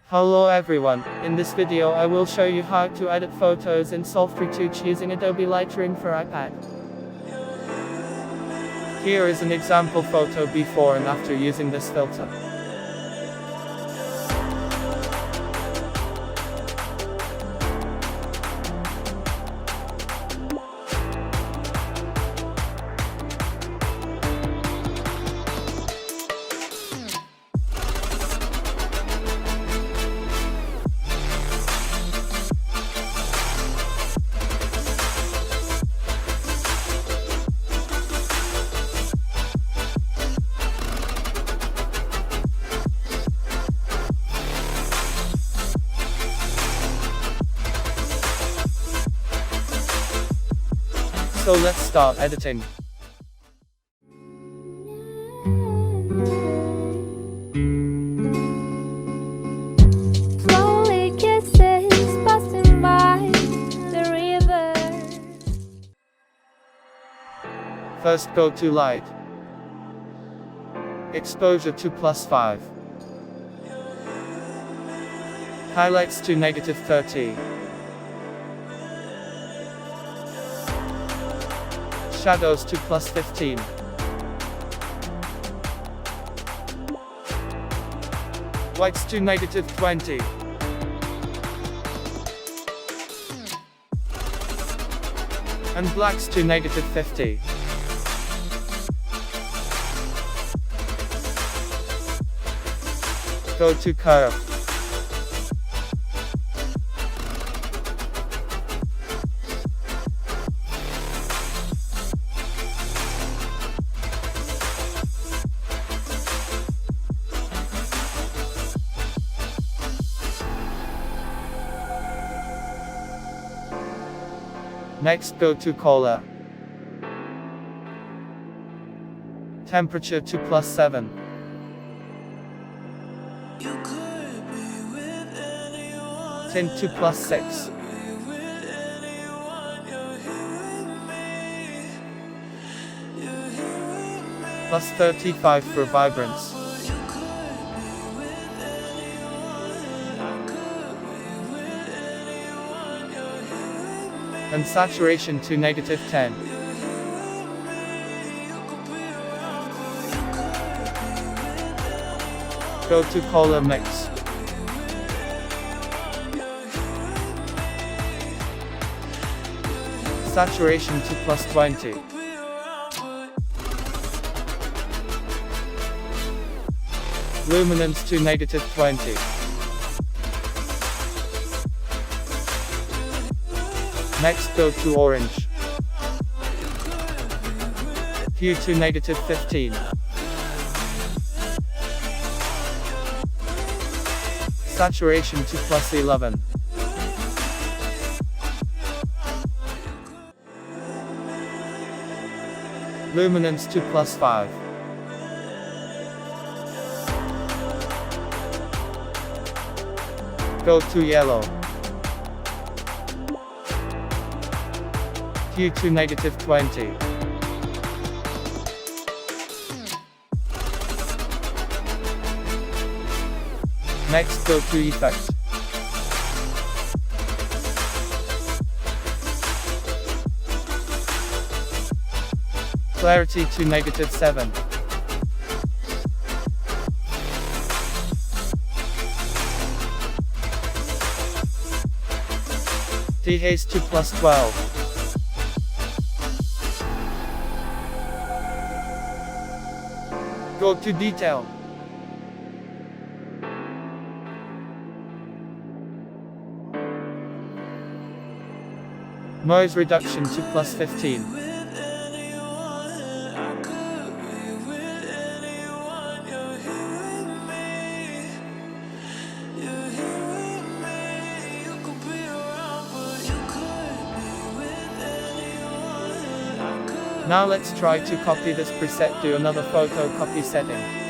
Hello everyone, in this video I will show you how to edit photos in Soft Retouch using Adobe Lightroom for iPad. Here is an example photo before and after using this filter. So let's start editing. Slowly kisses passing by the river. First go to light. Exposure to +5. Highlights to -30. Shadows to +15. Whites to -20. And blacks to -50. Go to curve. Next go to color. Temperature to +7. Tint to +6. +35 for vibrance. And saturation to -10. Go to color mix. Saturation to +20. Luminance to -20. Next go to orange. Hue to -15. Saturation to +11. Luminance to +5. Go to yellow. Hue to -20. Next go to effect. Clarity to -7. Dehaze to +12. Go to detail. Noise reduction to +15. Now let's try to copy this preset to another photo copy setting.